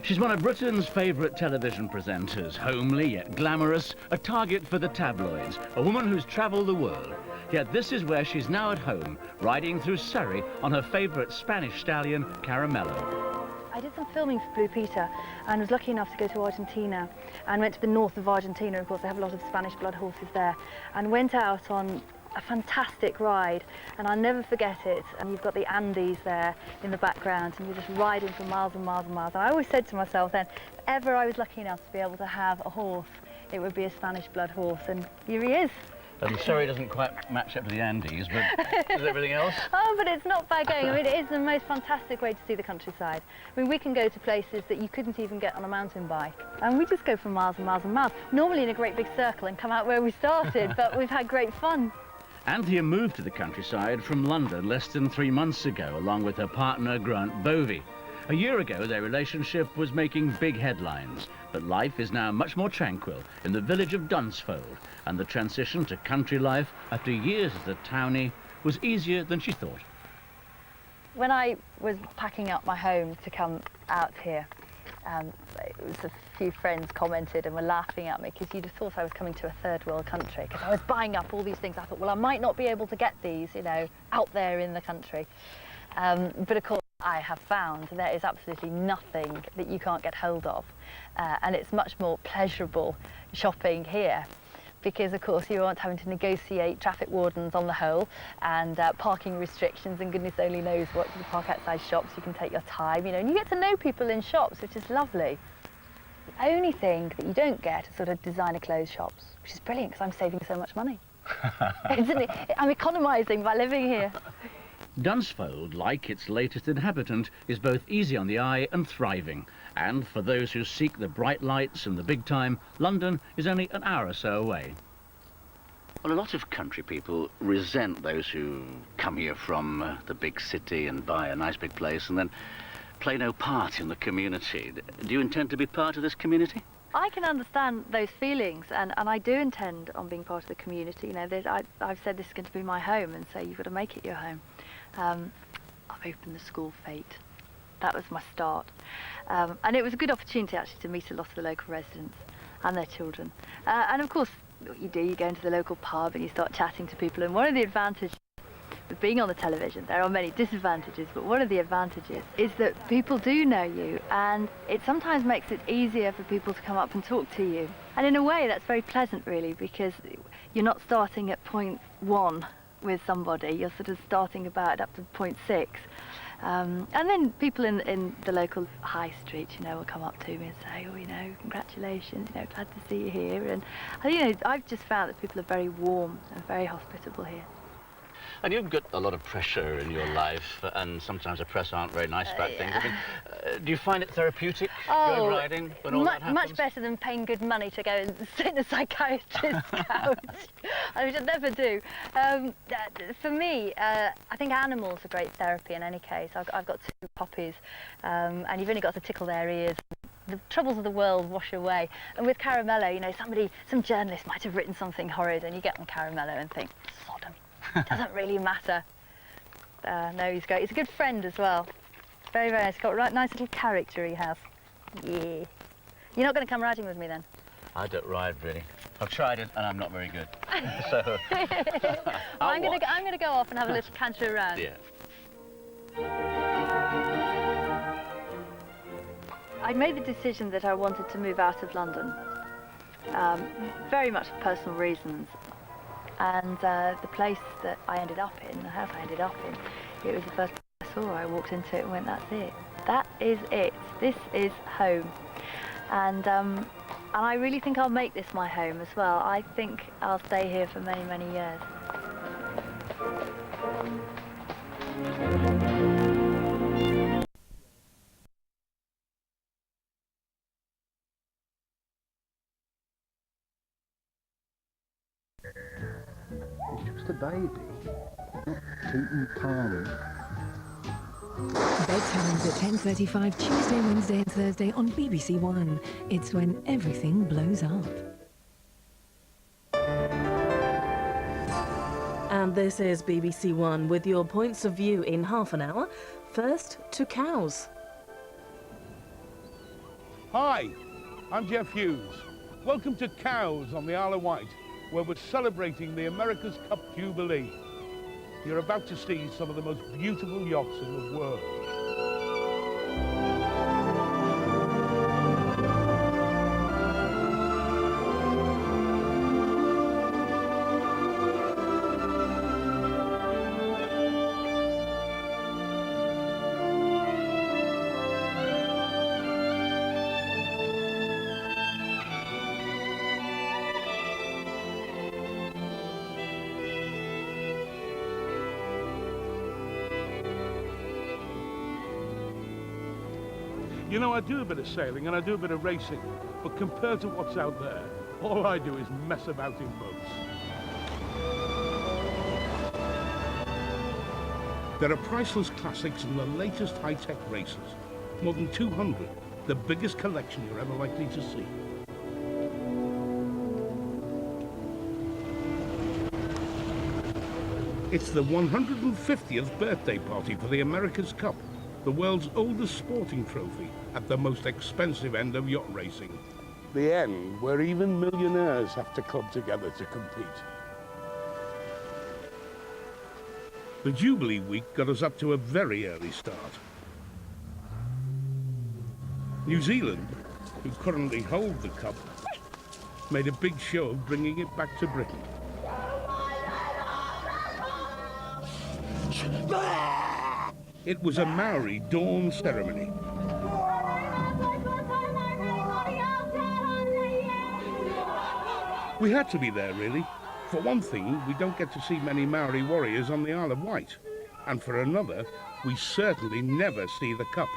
She's one of Britain's favourite television presenters, homely yet glamorous, a target for the tabloids, a woman who's travelled the world. Yet this is where she's now at home, riding through Surrey on her favourite Spanish stallion, Caramello. I did some filming for Blue Peter and was lucky enough to go to Argentina and went to the north of Argentina. Of course, they have a lot of Spanish blood horses there, and went out on a fantastic ride, and I'll never forget it. And you've got the Andes there in the background, and you're just riding for miles and miles and miles. And I always said to myself then, if ever I was lucky enough to be able to have a horse, it would be a Spanish blood horse, and here he is. Surrey doesn't quite match up to the Andes, but is everything else? Oh, but it's not bad going. I mean, it is the most fantastic way to see the countryside. I mean, we can go to places that you couldn't even get on a mountain bike, and we just go for miles and miles and miles, normally in a great big circle and come out where we started, but we've had great fun. Anthea moved to the countryside from London less than 3 months ago, along with her partner, Grant Bovey. A year ago, their relationship was making big headlines, but life is now much more tranquil in the village of Dunsfold, and the transition to country life after years as a townie was easier than she thought. When I was packing up my home to come out here, it was a few friends commented and were laughing at me because you'd have thought I was coming to a third world country, because I was buying up all these things. I thought, well, I might not be able to get these, you know, out there in the country. But of course, I have found there is absolutely nothing that you can't get hold of, and it's much more pleasurable shopping here, because of course you aren't having to negotiate traffic wardens on the whole, and parking restrictions, and goodness only knows what. You park outside shops, you can take your time, you know, and you get to know people in shops, which is lovely. The only thing that you don't get is sort of designer clothes shops, which is brilliant because I'm saving so much money. Isn't it? I'm economising by living here. Dunsfold, like its latest inhabitant, is both easy on the eye and thriving. And for those who seek the bright lights and the big time, London is only an hour or so away. Well, a lot of country people resent those who come here from the big city and buy a nice big place and then play no part in the community. Do you intend to be part of this community? I can understand those feelings, and I do intend on being part of the community. You know, I've said this is going to be my home, and so you've got to make it your home. I've opened the school Fate. That was my start. And it was a good opportunity, actually, to meet a lot of the local residents and their children. And of course, what you do, you go into the local pub and you start chatting to people. And one of the advantages with being on the television, there are many disadvantages, but one of the advantages is that people do know you, and it sometimes makes it easier for people to come up and talk to you. And in a way, that's very pleasant, really, because you're not starting at point 1 with somebody, you're sort of starting about up to point 6. And then people in the local high street, you know, will come up to me and say, oh, you know, congratulations, you know, glad to see you here. And, you know, I've just found that people are very warm and very hospitable here. And you've got a lot of pressure in your life, and sometimes the press aren't very nice about things. I mean, do you find it therapeutic, going riding, when all that happens? Much better than paying good money to go and sit in a psychiatrist's couch. I should never do. For me, I think animals are great therapy in any case. I've got 2 puppies, and you've only got to tickle their ears. The troubles of the world wash away. And with Caramello, you know, some journalist might have written something horrid, and you get on Caramello and think, Sodom. Doesn't really matter. No, he's great. He's a good friend as well. Very, very nice. Got a nice little character he has. Yeah. You're not going to come riding with me then? I don't ride, really. I've tried it and I'm not very good. So I'm going to go off and have a little canter around. Yeah. I made the decision that I wanted to move out of London, very much for personal reasons. And the place that I ended up in, the house I ended up in, it was the first place I saw. I walked into it and went, that's it. That is it. This is home. And I really think I'll make this my home as well. I think I'll stay here for many, many years. It's just a baby, not Tutankhamun. Bedtimes at 10:35, Tuesday, Wednesday and Thursday on BBC One. It's when everything blows up. And this is BBC One with your points of view in half an hour. First, to cows. Hi, I'm Geoff Hughes. Welcome to Cowes on the Isle of Wight, where we're celebrating the America's Cup Jubilee. You're about to see some of the most beautiful yachts in the world. You know, I do a bit of sailing and I do a bit of racing, but compared to what's out there, all I do is mess about in boats. There are priceless classics and the latest high-tech racers. More than 200, the biggest collection you're ever likely to see. It's the 150th birthday party for the America's Cup, the world's oldest sporting trophy at the most expensive end of yacht racing. The end where even millionaires have to club together to compete. The Jubilee week got us up to a very early start. New Zealand, who currently hold the cup, made a big show of bringing it back to Britain. It was a Maori dawn ceremony. We had to be there, really. For one thing, we don't get to see many Maori warriors on the Isle of Wight. And for another, we certainly never see the cup.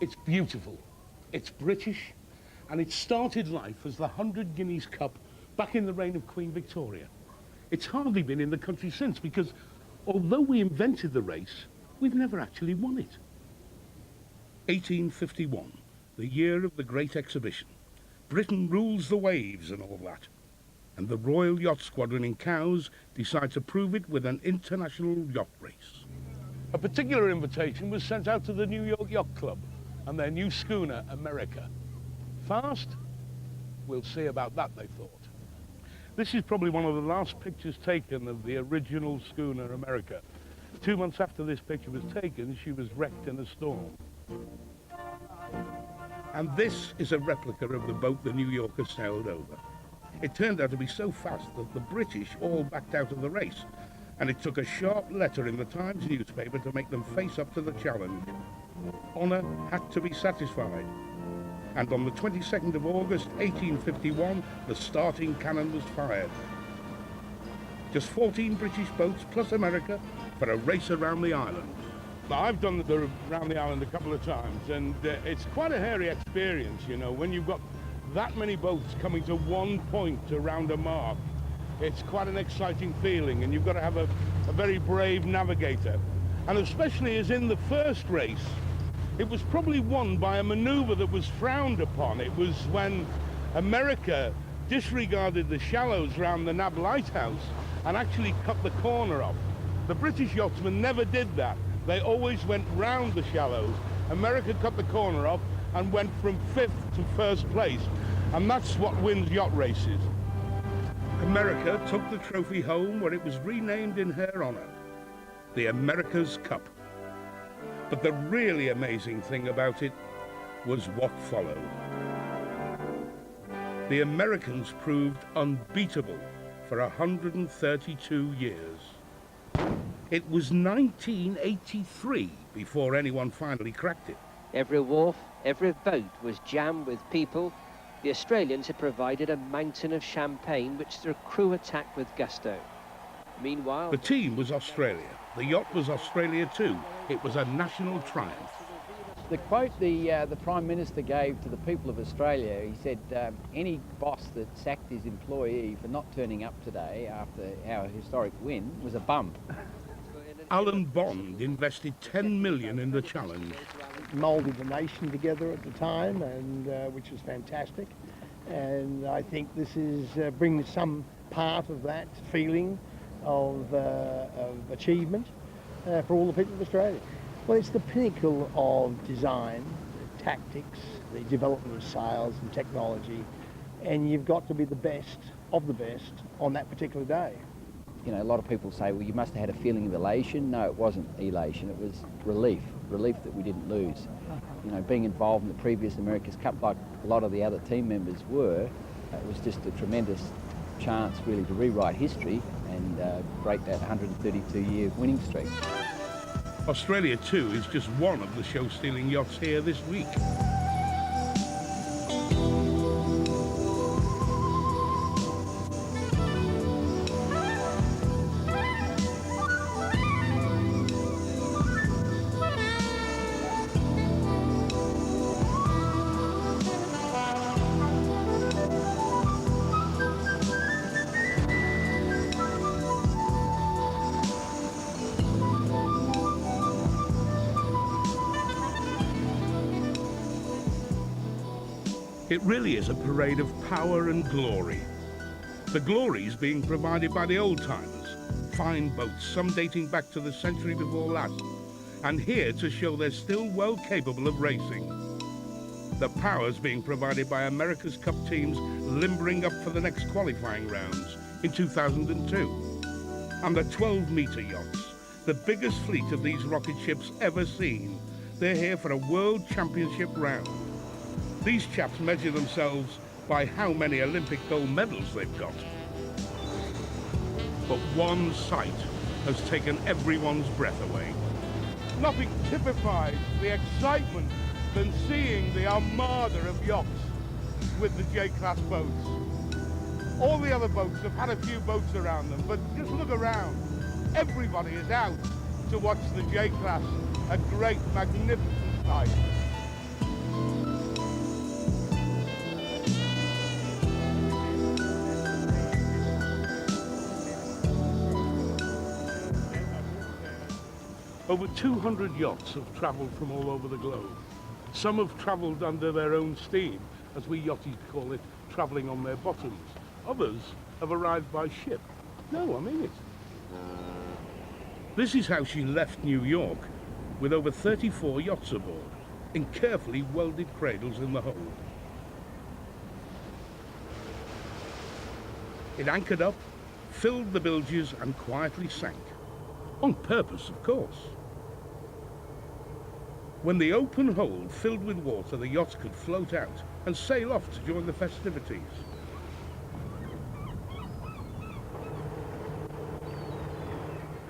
It's beautiful. It's British. And it started life as the 100 Guineas Cup back in the reign of Queen Victoria. It's hardly been in the country since because although we invented the race, we've never actually won it. 1851, the year of the Great Exhibition. Britain rules the waves and all that. And the Royal Yacht Squadron in Cowes decide to prove it with an international yacht race. A particular invitation was sent out to the New York Yacht Club and their new schooner, America. Fast? We'll see about that, they thought. This is probably one of the last pictures taken of the original schooner America. 2 months after this picture was taken, she was wrecked in a storm. And this is a replica of the boat the New Yorker sailed over. It turned out to be so fast that the British all backed out of the race, and it took a sharp letter in the Times newspaper to make them face up to the challenge. Honour had to be satisfied. And on the 22nd of August, 1851, the starting cannon was fired. Just 14 British boats plus America for a race around the island. I've done the around the island a couple of times, and it's quite a hairy experience, you know, when you've got that many boats coming to one point around a mark. It's quite an exciting feeling, and you've got to have a very brave navigator. And especially as in the first race, it was probably won by a maneuver that was frowned upon. It was when America disregarded the shallows round the Nab Lighthouse and actually cut the corner off. The British yachtsmen never did that. They always went round the shallows. America cut the corner off and went from 5th to 1st place. And that's what wins yacht races. America took the trophy home where it was renamed in her honour, the America's Cup. But the really amazing thing about it was what followed. The Americans proved unbeatable for 132 years. It was 1983 before anyone finally cracked it. Every wharf, every boat was jammed with people. The Australians had provided a mountain of champagne which their crew attacked with gusto. Meanwhile, the team was Australia. The yacht was Australia too. It was a national triumph. The quote the Prime Minister gave to the people of Australia, he said, any boss that sacked his employee for not turning up today after our historic win was a bum. Alan Bond invested 10 million in the challenge. Moulded the nation together at the time, and which was fantastic. And I think this is bringing some part of that feeling of achievement for all the people of Australia. Well, it's the pinnacle of design, the tactics, the development of sales and technology, and you've got to be the best of the best on that particular day. You know, a lot of people say, well, you must have had a feeling of elation. No, it wasn't elation, it was relief that we didn't lose. You know, being involved in the previous America's Cup like a lot of the other team members were, it was just a tremendous chance really to rewrite history and break that 132-year winning streak. Australia 2 is just one of the show-stealing yachts here this week. It really is a parade of power and glory. The glory is being provided by the old-timers, fine boats, some dating back to the century before last, and here to show they're still well capable of racing. The power's being provided by America's Cup teams limbering up for the next qualifying rounds in 2002. And the 12-metre yachts, the biggest fleet of these rocket ships ever seen. They're here for a World Championship round. These chaps measure themselves by how many Olympic gold medals they've got. But one sight has taken everyone's breath away. Nothing typifies the excitement than seeing the armada of yachts with the J-class boats. All the other boats have had a few boats around them, but just look around. Everybody is out to watch the J-class, a great, magnificent sight. Over 200 yachts have travelled from all over the globe. Some have travelled under their own steam, as we yachties call it, travelling on their bottoms. Others have arrived by ship. No, I mean it. This is how she left New York, with over 34 yachts aboard, in carefully welded cradles in the hold. It anchored up, filled the bilges and quietly sank. On purpose, of course. When the open hold filled with water, the yachts could float out and sail off to join the festivities.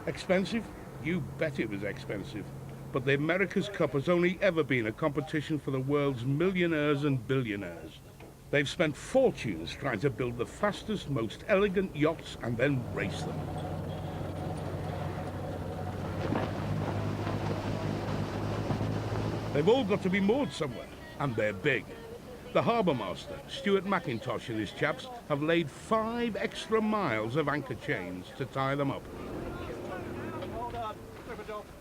Expensive? You bet it was expensive. But the America's Cup has only ever been a competition for the world's millionaires and billionaires. They've spent fortunes trying to build the fastest, most elegant yachts and then race them. They've all got to be moored somewhere, and they're big. The harbour master, Stuart McIntosh, and his chaps have laid 5 extra miles of anchor chains to tie them up.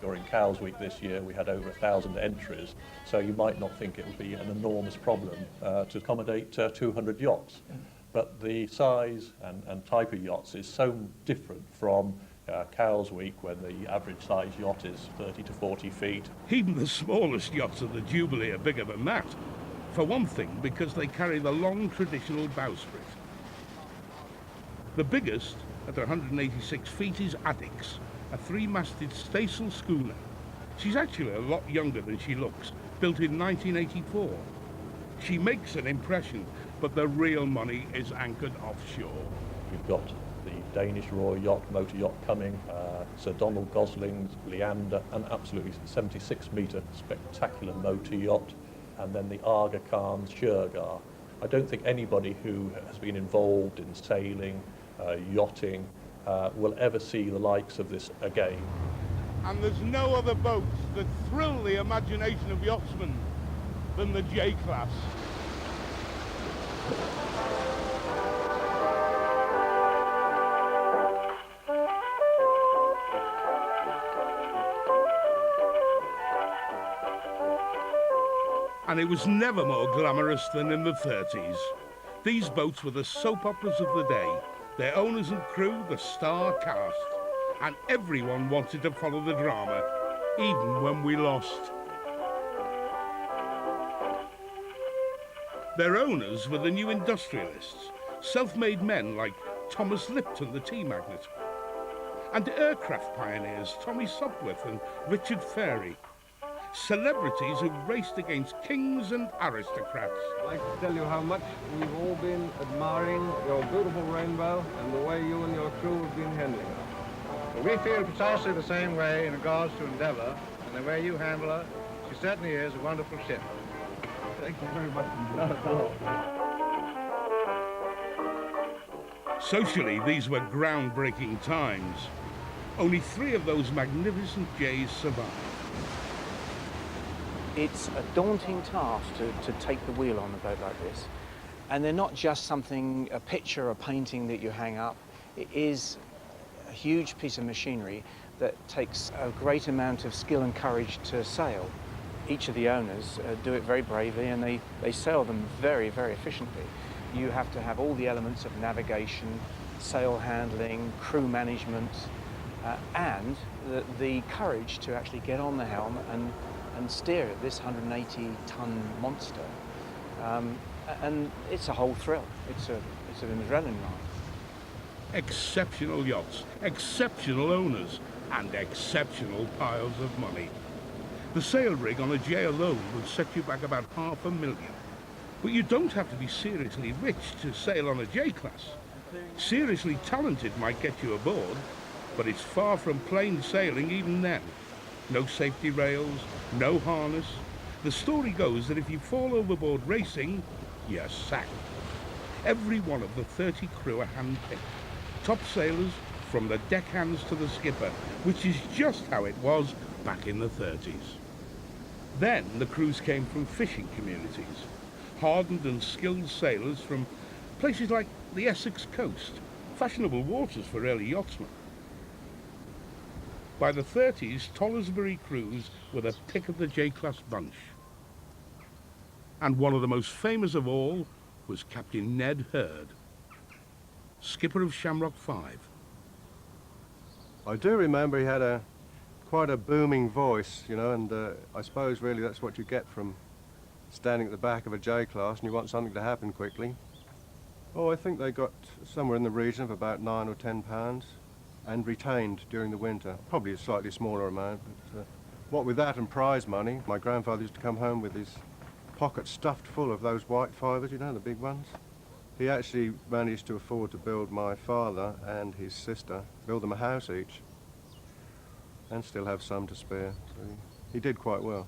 During Cowes Week this year, we had over 1,000 entries, so you might not think it would be an enormous problem to accommodate 200 yachts. But the size and type of yachts is so different from Cowes Week, when the average size yacht is 30 to 40 feet. Even the smallest yachts of the Jubilee are bigger than that. For one thing, because they carry the long traditional bowsprit. The biggest, at 186 feet, is Addicks, a 3-masted staysail schooner. She's actually a lot younger than she looks, built in 1984. She makes an impression, but the real money is anchored offshore. We've got the Danish Royal Yacht, motor yacht coming, Sir Donald Gosling's Leander, an absolutely 76-metre spectacular motor yacht, and then the Aga Khan's Shergar. I don't think anybody who has been involved in sailing, yachting, will ever see the likes of this again. And there's no other boats that thrill the imagination of yachtsmen than the J-class. And it was never more glamorous than in the 30s. These boats were the soap operas of the day, their owners and crew the star cast, and everyone wanted to follow the drama, even when we lost. Their owners were the new industrialists, self-made men like Thomas Lipton, the tea magnate, and aircraft pioneers Tommy Sopwith and Richard Ferry, celebrities who raced against kings and aristocrats. I'd like to tell you how much we've all been admiring your beautiful rainbow and the way you and your crew have been handling it. We feel precisely the same way in regards to Endeavour and the way you handle her. She certainly is a wonderful ship. Thank you very much. Socially, these were groundbreaking times. Only 3 of those magnificent Jays survived. It's a daunting task to take the wheel on a boat like this. And they're not just something, a picture, a painting that you hang up. It is a huge piece of machinery that takes a great amount of skill and courage to sail. Each of the owners do it very bravely, and they sail them very, very efficiently. You have to have all the elements of navigation, sail handling, crew management, and the courage to actually get on the helm and steer at this 180-ton monster. And it's a whole thrill. It's an adrenaline ride. Exceptional yachts, exceptional owners, and exceptional piles of money. The sail rig on a J alone would set you back about $500,000. But you don't have to be seriously rich to sail on a J-class. Seriously talented might get you aboard, but it's far from plain sailing even then. No safety rails, no harness. The story goes that if you fall overboard racing, you're sacked. Every one of the 30 crew are hand-picked. Top sailors, from the deckhands to the skipper, which is just how it was back in the 30s. Then the crews came from fishing communities, hardened and skilled sailors from places like the Essex coast, fashionable waters for early yachtsmen. By the 30s, Tollersbury crews were the pick of the J-class bunch. And one of the most famous of all was Captain Ned Hurd, skipper of Shamrock 5. I do remember he had quite a booming voice, you know, and I suppose really that's what you get from standing at the back of a J-class and you want something to happen quickly. Oh, I think they got somewhere in the region of about £9 or £10 and retained during the winter. Probably a slightly smaller amount, but what with that and prize money, my grandfather used to come home with his pockets stuffed full of those white fibres, you know, the big ones. He actually managed to afford to build my father and his sister, build them a house each, and still have some to spare. So he did quite well.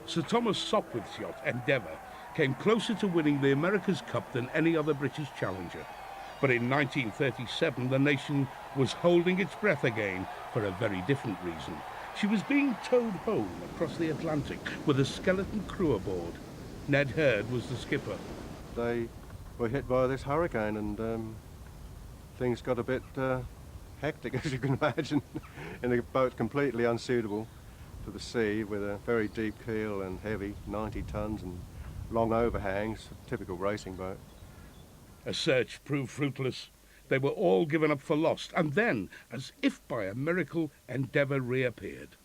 Sir Thomas Sopwith's yacht, Endeavour, came closer to winning the America's Cup than any other British challenger. But in 1937, the nation was holding its breath again for a very different reason. She was being towed home across the Atlantic with a skeleton crew aboard. Ned Hurd was the skipper. They were hit by this hurricane and things got a bit hectic, as you can imagine, in a boat completely unsuitable for the sea with a very deep keel and heavy, 90 tons and long overhangs, typical racing boat. A search proved fruitless. They were all given up for lost, and then, as if by a miracle, Endeavour reappeared.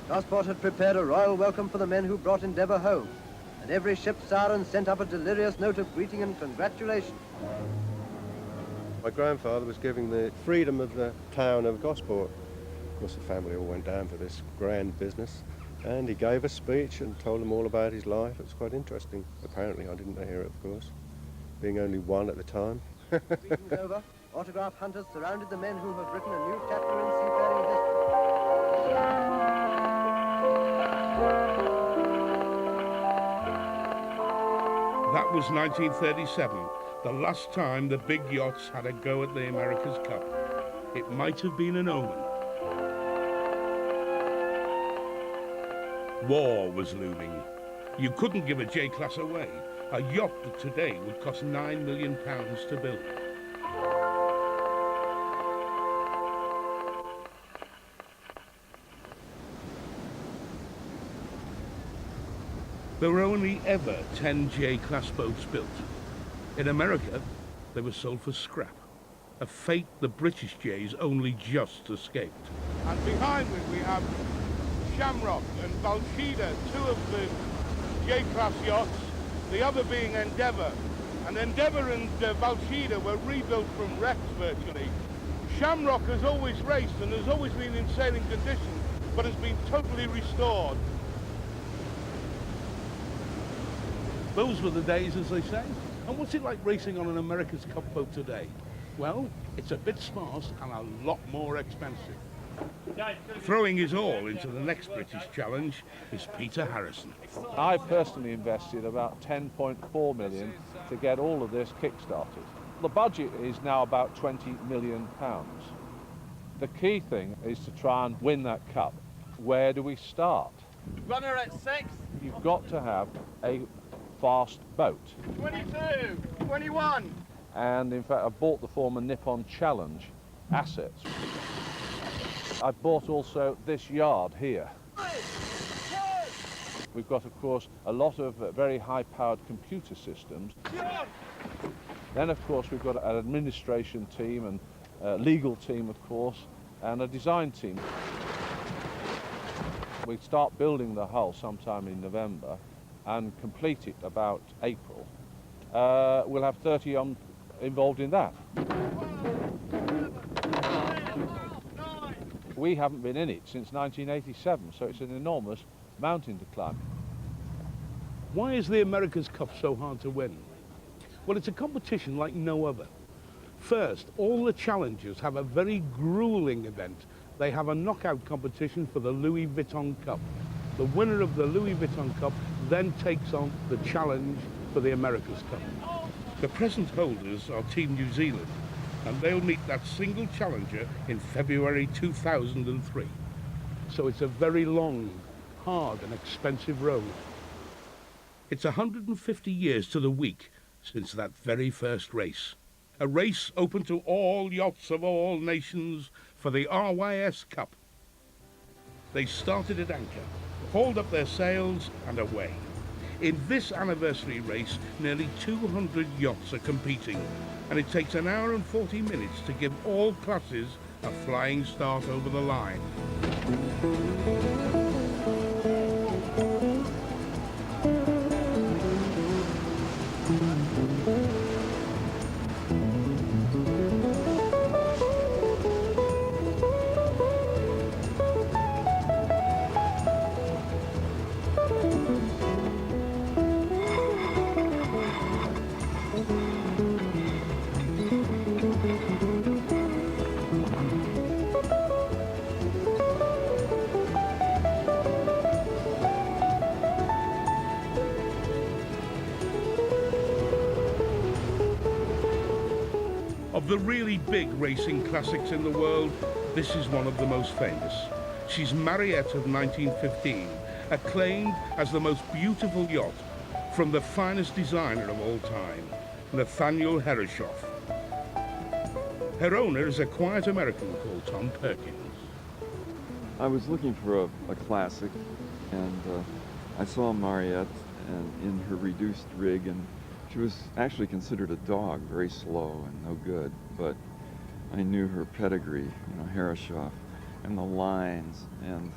Gosport had prepared a royal welcome for the men who brought Endeavour home, and every ship's siren sent up a delirious note of greeting and congratulation. My grandfather was giving the freedom of the town of Gosport. Of course, the family all went down for this grand business, and he gave a speech and told them all about his life. It was quite interesting. Apparently, I didn't hear it, of course, being only one at the time. Greetings over, autograph hunters surrounded the men who have written a new chapter in seafaring history. That was 1937, the last time the big yachts had a go at the America's Cup. It might have been an omen. War was looming. You couldn't give a J-class away. A yacht that today would cost £9 million to build. There were only ever 10 J-class boats built. In America, they were sold for scrap, a fate the British Jays only just escaped. And behind me we have Shamrock and Valshida, two of the J-class yachts, the other being Endeavour. And Endeavour and Valshida were rebuilt from wrecks virtually. Shamrock has always raced and has always been in sailing condition, but has been totally restored. Those were the days, as they say. And what's it like racing on an America's Cup boat today? Well, it's a bit sparse and a lot more expensive. Throwing his all into the next British challenge is Peter Harrison. I personally invested about 10.4 million to get all of this kick-started. The budget is now about 20 million pounds. The key thing is to try and win that cup. Where do we start? Runner at 6. You've got to have a fast boat. 22, 21. And in fact, I bought the former Nippon Challenge assets. I bought also this yard here. We've got, of course, a lot of very high-powered computer systems. Then, of course, we've got an administration team and a legal team, of course, and a design team. We start building the hull sometime in November and complete it about April. We'll have 30 involved in that. We haven't been in it since 1987, so it's an enormous mountain to climb. Why is the America's Cup so hard to win? Well, it's a competition like no other. First, all the challengers have a very grueling event. They have a knockout competition for the Louis Vuitton Cup. The winner of the Louis Vuitton Cup then takes on the challenge for the America's Cup. The present holders are Team New Zealand, and they'll meet that single challenger in February 2003. So it's a very long, hard and expensive road. It's 150 years to the week since that very first race. A race open to all yachts of all nations for the RYS Cup. They started at anchor, hauled up their sails and away. In this anniversary race, nearly 200 yachts are competing, and it takes an hour and 40 minutes to give all classes a flying start over the line. Of the really big racing classics in the world, this is one of the most famous. She's Mariette of 1915, acclaimed as the most beautiful yacht from the finest designer of all time, Nathaniel Herreshoff. Her owner is a quiet American called Tom Perkins. I was looking for a classic, and I saw Mariette and in her reduced rig, and she was actually considered a dog, very slow and no good, but I knew her pedigree, you know, Herreshoff, and the lines, and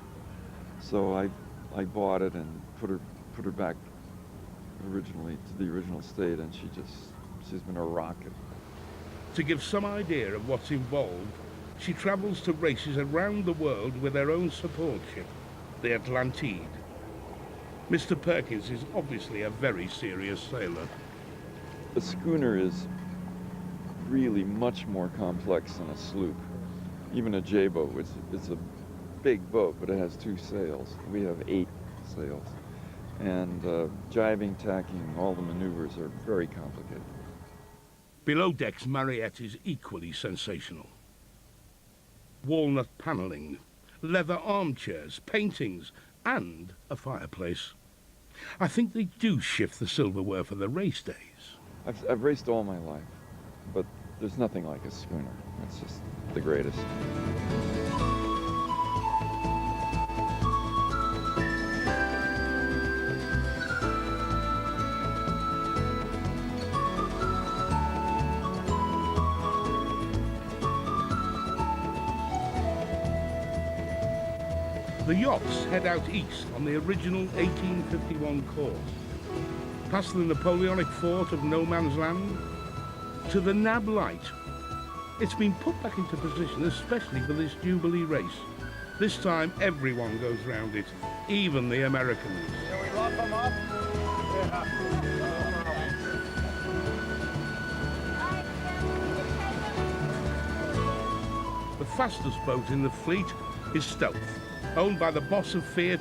so I bought it and put her back originally to the original state, and she's been a rocket. To give some idea of what's involved, she travels to races around the world with her own support ship, the Atlantide. Mr. Perkins is obviously a very serious sailor. A schooner is really much more complex than a sloop. Even a J-boat, it's a big boat, but it has 2 sails. We have 8 sails. And jibing, tacking, all the maneuvers are very complicated. Below decks, Mariette is equally sensational. Walnut paneling, leather armchairs, paintings, and a fireplace. I think they do shift the silverware for the race days. I've raced all my life, but there's nothing like a schooner. It's just the greatest. The yachts head out east on the original 1851 course, past the Napoleonic fort of No Man's Land, to the Nab Light. It's been put back into position especially for this Jubilee race. This time everyone goes round it, even the Americans. Shall we lock them up? The fastest boat in the fleet is Stealth, owned by the boss of Fiat,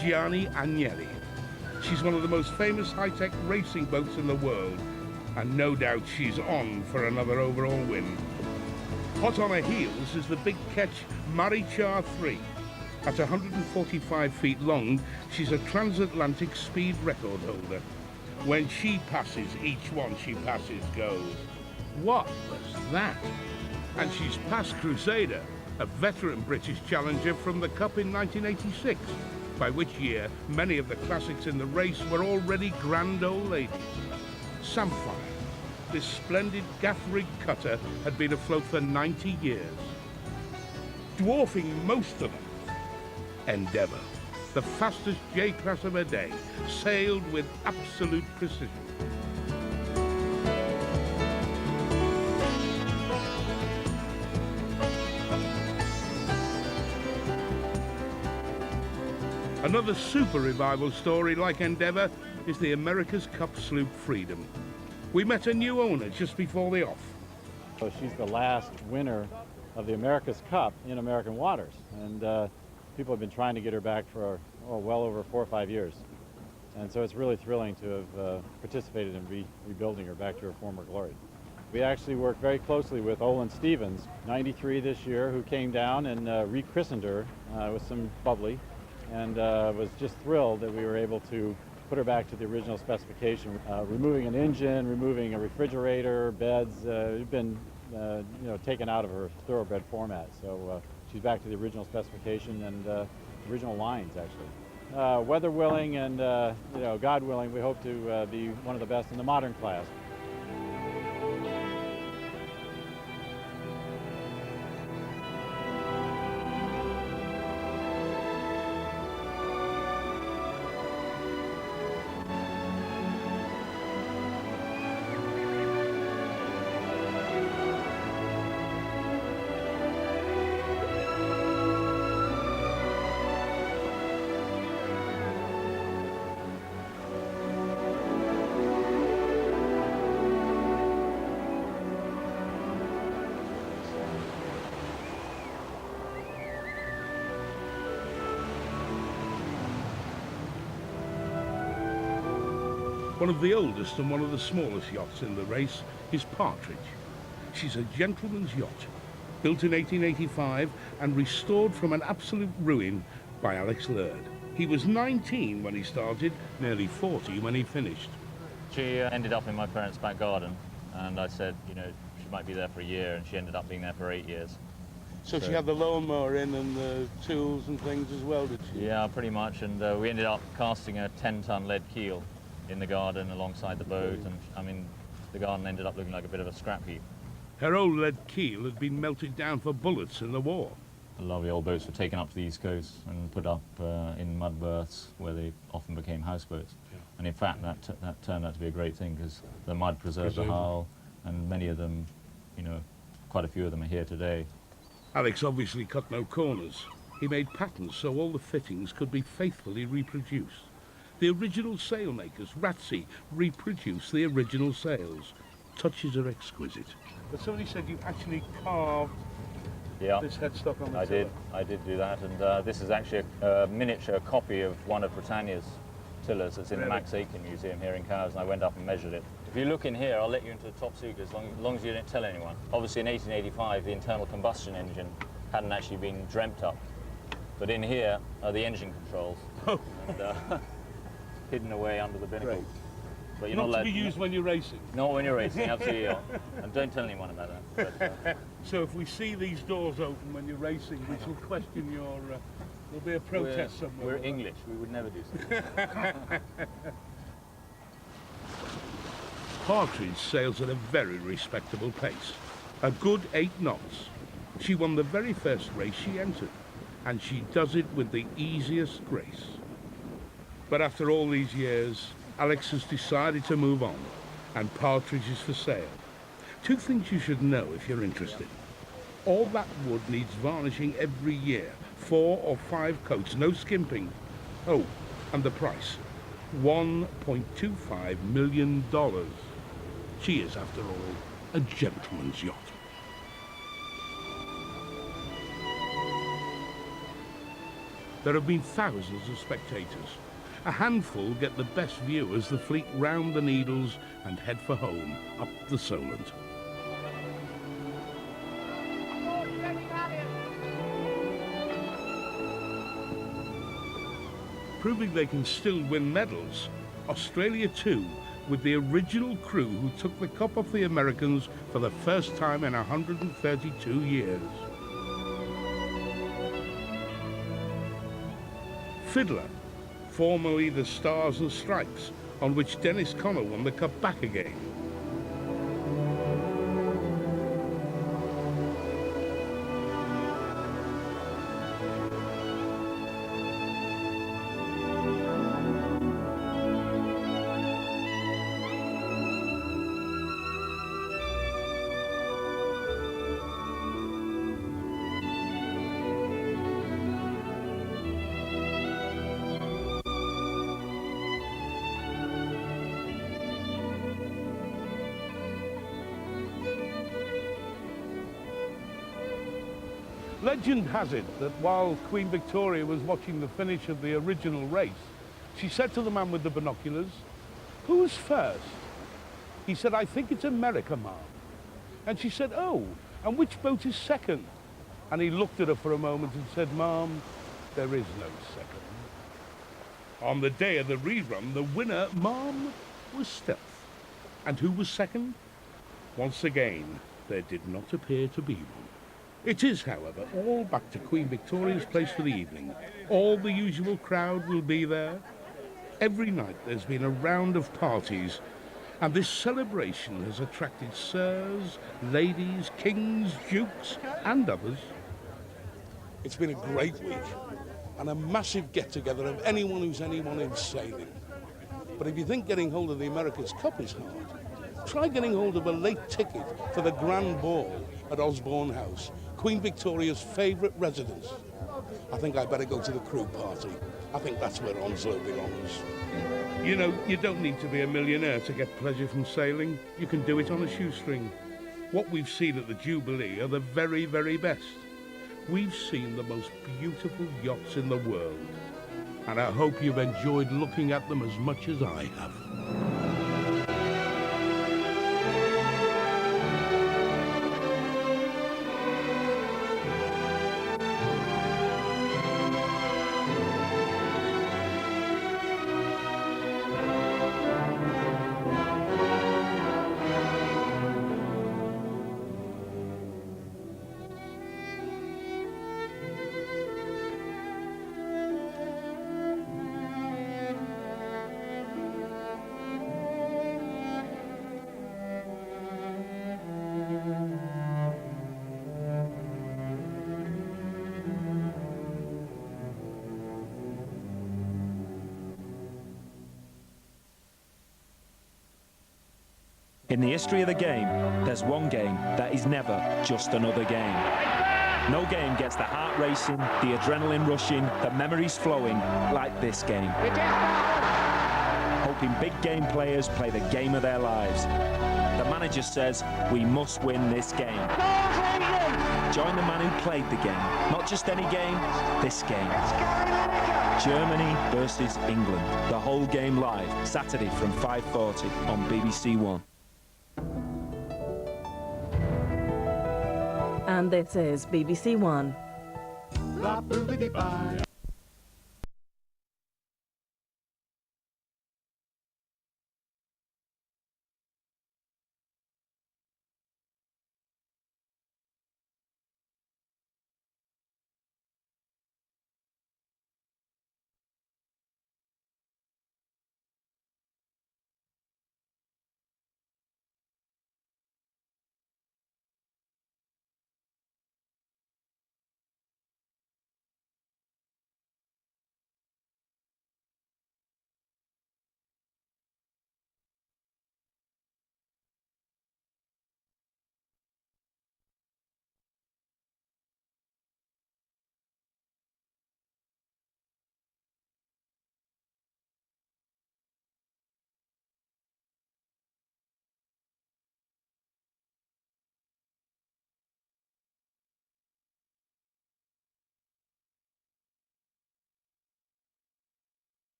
Gianni Agnelli. She's one of the most famous high-tech racing boats in the world, and no doubt she's on for another overall win. Hot on her heels is the big ketch Marichar 3. At 145 feet long, she's a transatlantic speed record holder. When she passes, each one she passes goes, "What was that?" And she's past Crusader, a veteran British challenger from the Cup in 1986, by which year many of the classics in the race were already grand old ladies. Samphire, this splendid gaff-rig cutter, had been afloat for 90 years. Dwarfing most of them, Endeavour, the fastest J-class of her day, sailed with absolute precision. Another super revival story like Endeavour is the America's Cup sloop Freedom. We met a new owner just before the off. So she's the last winner of the America's Cup in American waters, and people have been trying to get her back for well over 4 or 5 years. And so it's really thrilling to have participated in rebuilding her back to her former glory. We actually worked very closely with Olin Stevens, 93 this year, who came down and rechristened her with some bubbly, and was just thrilled that we were able to put her back to the original specification, removing an engine, removing a refrigerator, beds. Have been taken out of her thoroughbred format. So she's back to the original specification and original lines, actually. Weather willing and God willing, we hope to be one of the best in the modern class. One of the oldest and one of the smallest yachts in the race is Partridge. She's a gentleman's yacht, built in 1885 and restored from an absolute ruin by Alex Laird. He was 19 when he started, nearly 40 when he finished. She ended up in my parents' back garden, and I said, she might be there for a year, and she ended up being there for 8 years. So she had the lawnmower in and the tools and things as well, did she? Yeah, pretty much, and we ended up casting a 10-ton lead keel in the garden alongside the boat, and the garden ended up looking like a bit of a scrap heap. Her old lead keel had been melted down for bullets in the war. A lot of the old boats were taken up to the East Coast and put up in mud berths where they often became houseboats. Yeah. And in fact, that turned out to be a great thing because the mud preserved the hull, and many of them, quite a few of them are here today. Alex obviously cut no corners. He made patterns so all the fittings could be faithfully reproduced. The original sailmakers, Ratsey, reproduced the original sails. Touches are exquisite. But somebody said you actually carved this headstock on the tiller. I did do that, and this is actually a miniature copy of one of Britannia's tillers that's in the Max Aitken Museum here in Cowes, and I went up and measured it. If you look in here, I'll let you into the top secret as long as you don't tell anyone. Obviously in 1885 the internal combustion engine hadn't actually been dreamt up, but in here are the engine controls. Oh. And, hidden away under the binnacle. Right. But you're not to be used when you're racing. Not when you're racing, absolutely not. And don't tell anyone about that. But, so if we see these doors open when you're racing, we shall question your... there'll be a protest somewhere. We're English, we would never do so. Partridge sails at a very respectable pace. A good 8 knots. She won the very first race she entered. and she does it with the easiest grace. But after all these years, Alex has decided to move on, and Partridge is for sale. Two things you should know if you're interested. All that wood needs varnishing every year, 4 or 5 coats, no skimping. Oh, and the price, $1.25 million. She is, after all, a gentleman's yacht. There have been thousands of spectators. A handful get the best view as the fleet round the Needles and head for home, up the Solent. Proving they can still win medals, Australia too, with the original crew who took the cup off the Americans for the first time in 132 years. Fiddler, formerly the Stars and Stripes, on which Dennis Conner won the cup back again. Legend has it that while Queen Victoria was watching the finish of the original race, she said to the man with the binoculars, "Who's first?" He said, "I think it's America, ma'am." And she said, "Oh, and which boat is second?" And he looked at her for a moment and said, "Ma'am, there is no second." On the day of the rerun, the winner, ma'am, was Stealth. And who was second? Once again, there did not appear to be one. It is, however, all back to Queen Victoria's place for the evening. All the usual crowd will be there. Every night there's been a round of parties, and this celebration has attracted sirs, ladies, kings, dukes, and others. It's been a great week, and a massive get-together of anyone who's anyone in sailing. But if you think getting hold of the America's Cup is hard, try getting hold of a late ticket for the Grand Ball at Osborne House, Queen Victoria's favourite residence. I think I'd better go to the crew party. I think that's where Onslow belongs. You know, you don't need to be a millionaire to get pleasure from sailing. You can do it on a shoestring. What we've seen at the Jubilee are the very, very best. We've seen the most beautiful yachts in the world, and I hope you've enjoyed looking at them as much as I have. In the history of the game, there's one game that is never just another game. No game gets the heart racing, the adrenaline rushing, the memories flowing like this game. Hoping big game players play the game of their lives. The manager says, we must win this game. Join the man who played the game. Not just any game, this game. Germany versus England. The whole game live, Saturday from 5:40 on BBC One. And this is BBC One.